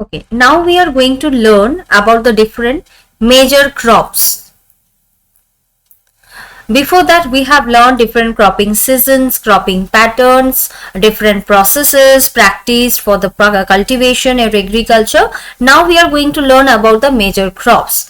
Okay, now we are going to learn about the different major crops. Before that, we have learned different cropping seasons, cropping patterns, different processes practiced for the cultivation or agriculture. Now we are going to learn about the major crops.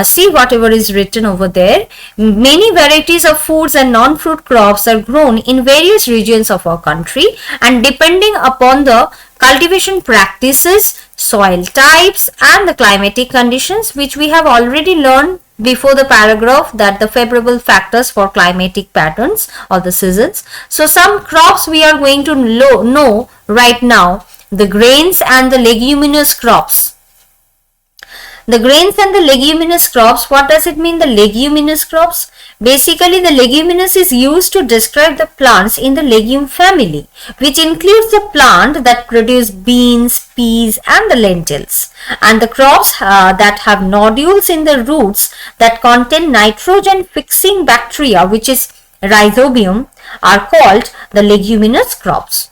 See whatever is written over there. Many varieties of foods and non-fruit crops are grown in various regions of our country, and depending upon the cultivation practices, soil types and the climatic conditions, which we have already learned before the paragraph, that the favorable factors for climatic patterns or the seasons. So some crops we are going to know right now: the grains and the leguminous crops. The grains and the leguminous crops, what does it mean, the leguminous crops? Basically, the leguminous is used to describe the plants in the legume family, which includes the plant that produce beans, peas and the lentils. And the crops that have nodules in the roots that contain nitrogen fixing bacteria, which is rhizobium, are called the leguminous crops.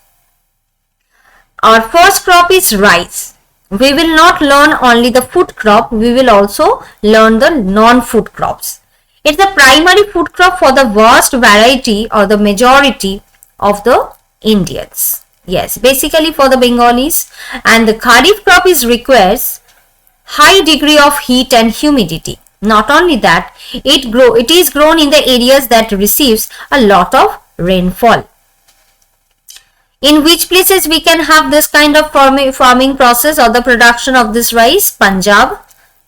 Our first crop is rice. We will not learn only the food crop, we will also learn the non-food crops. It's the primary food crop for the vast variety or the majority of the Indians. Yes, basically for the Bengalis. And the kharif crop requires high degree of heat and humidity. Not only that, it is grown in the areas that receives a lot of rainfall. In which places we can have this kind of farming process or the production of this rice? Punjab,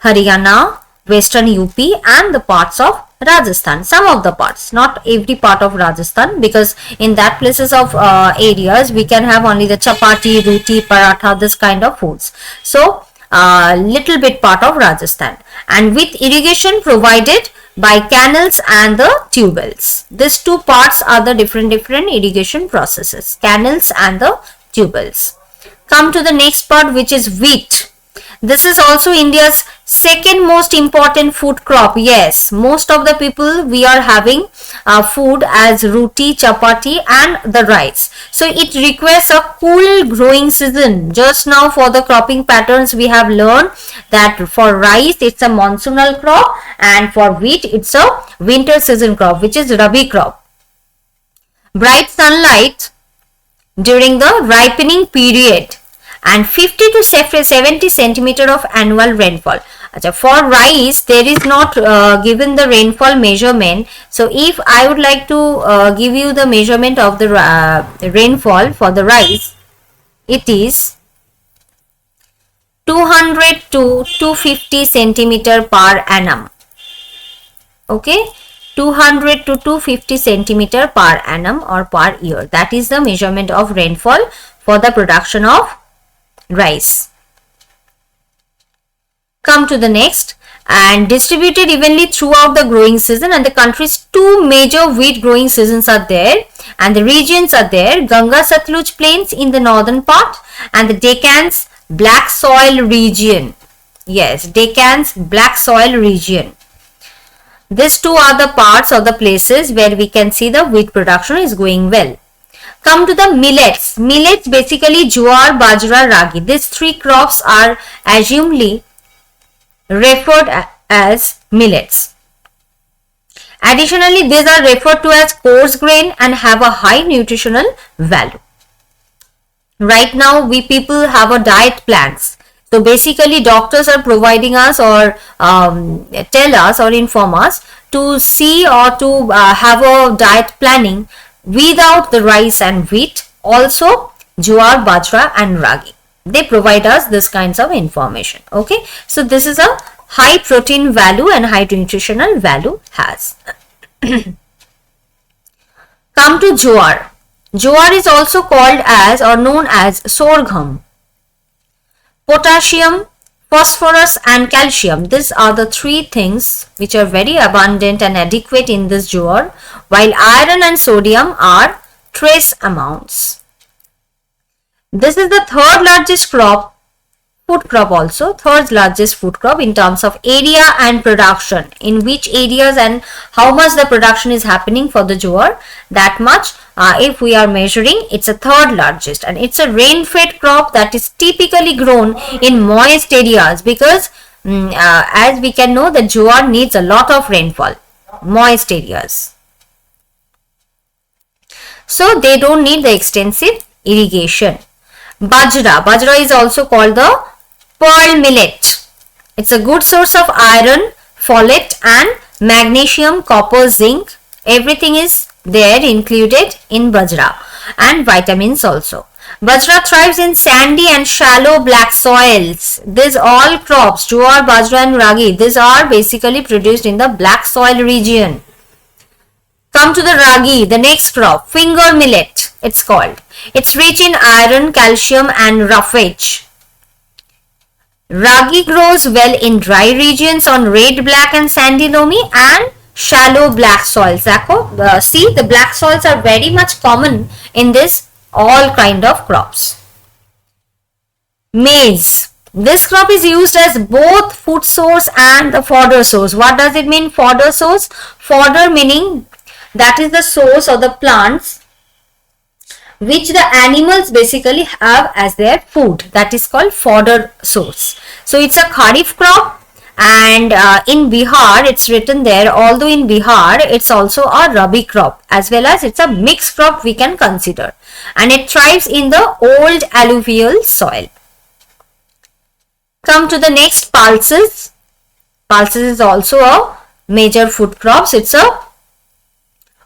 Haryana, Western UP and the parts of Rajasthan. Some of the parts, not every part of Rajasthan, because in that places of areas we can have only the chapati, roti, paratha, this kind of foods. So little bit part of Rajasthan, and with irrigation provided by canals and the tubewells. These two parts are the different irrigation processes, canals and the tubewells. Come to the next part, which is wheat. This is also India's second most important food crop. Yes, most of the people we are having food as roti, chapati and the rice. So it requires a cool growing season. Just now for the cropping patterns we have learned that for rice it's a monsoonal crop and for wheat it's a winter season crop, which is Rabi crop. Bright sunlight during the ripening period and 50 to 70 centimeter of annual rainfall. For rice, there is not given the rainfall measurement. So if I would like to give you the measurement of the rainfall for the rice, it is 200 to 250 centimeter per annum. Okay, 200 to 250 centimeter per annum or per year. That is the measurement of rainfall for the production of rice. Come to the next, and distributed evenly throughout the growing season, and the country's two major wheat growing seasons are there and the regions are there: Ganga Satluj plains in the northern part and the Deccan's black soil region. Yes, Deccan's black soil region. These two are the parts or the places where we can see the wheat production is going well. Come to the millets. Millets basically jowar, bajra, ragi. These three crops are assumedly referred as millets. Additionally, these are referred to as coarse grain and have a high nutritional value. Right now, we people have a diet plans. So basically, doctors are providing us or tell us or inform us to see or to have a diet planning without the rice and wheat, also jowar, bajra and ragi. They provide us this kinds of information. Okay, so this is a high protein value and high nutritional value has. Come to jowar. Jowar is also called as or known as sorghum. Potassium, phosphorus and calcium, these are the three things which are very abundant and adequate in this jowar, while iron and sodium are trace amounts. This is the third largest crop food crop also, third largest food crop in terms of area and production. In which areas and how much the production is happening for the jowar, that much if we are measuring, it's a third largest, and it's a rain-fed crop that is typically grown in moist areas because as we can know, the jowar needs a lot of rainfall, moist areas. So they don't need the extensive irrigation. Bajra is also called the pearl millet. It's a good source of iron, folate and magnesium, copper, zinc. Everything is there included in bajra, and vitamins also. Bajra thrives in sandy and shallow black soils. These all crops, jowar, bajra and ragi, these are basically produced in the black soil region. Come to the ragi, the next crop, finger millet, it's called. It's rich in iron, calcium and roughage. Ragi grows well in dry regions on red, black and sandy loamy and shallow black soils. See, the black soils are very much common in this all kind of crops. Maize. This crop is used as both food source and the fodder source. What does it mean, fodder source? Fodder meaning that is the source of the plants which the animals basically have as their food. That is called fodder source. So it's a kharif crop, and in Bihar it's written there, although in Bihar it's also a rabi crop as well as it's a mixed crop we can consider, and it thrives in the old alluvial soil. Come to the next, pulses. Pulses is also a major food crops. It's a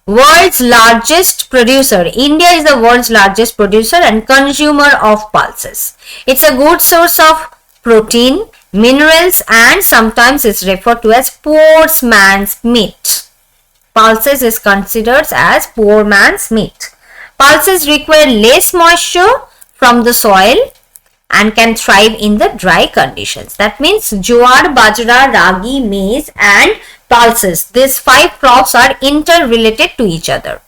world's largest producer. India is the world's largest producer and consumer of pulses. It's a good source of protein, minerals and sometimes it's referred to as poor man's meat. Pulses is considered as poor man's meat. Pulses require less moisture from the soil and can thrive in the dry conditions. That means jowar, bajra, ragi, maize and pulses. These 5 crops are interrelated to each other.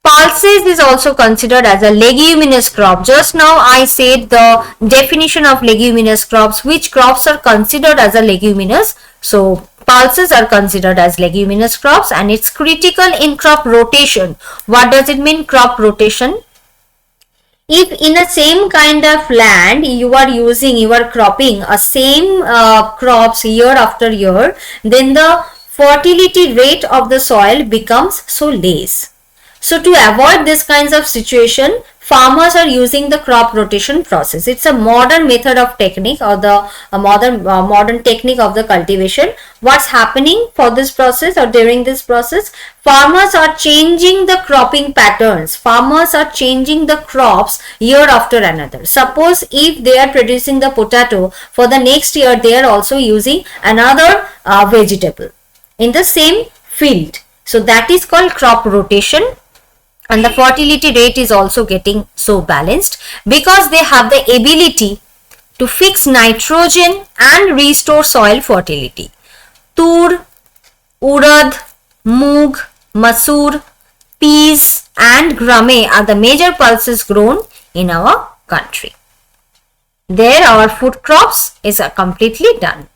Pulses is also considered as a leguminous crop. Just now I said the definition of leguminous crops, which crops are considered as a leguminous. So pulses are considered as leguminous crops and it's critical in crop rotation. What does it mean, crop rotation? If in a same kind of land you are cropping a same crops year after year, then the fertility rate of the soil becomes so less. So to avoid this kinds of situation, farmers are using the crop rotation process. It's a modern method of technique or the modern technique of the cultivation. What's happening for this process or during this process? Farmers are changing the cropping patterns. Farmers are changing the crops year after another. Suppose if they are producing the potato, for the next year they are also using another vegetable in the same field. So that is called crop rotation. And the fertility rate is also getting so balanced because they have the ability to fix nitrogen and restore soil fertility. Tur, urad, moong, masoor, peas and grame are the major pulses grown in our country. There our food crops is completely done.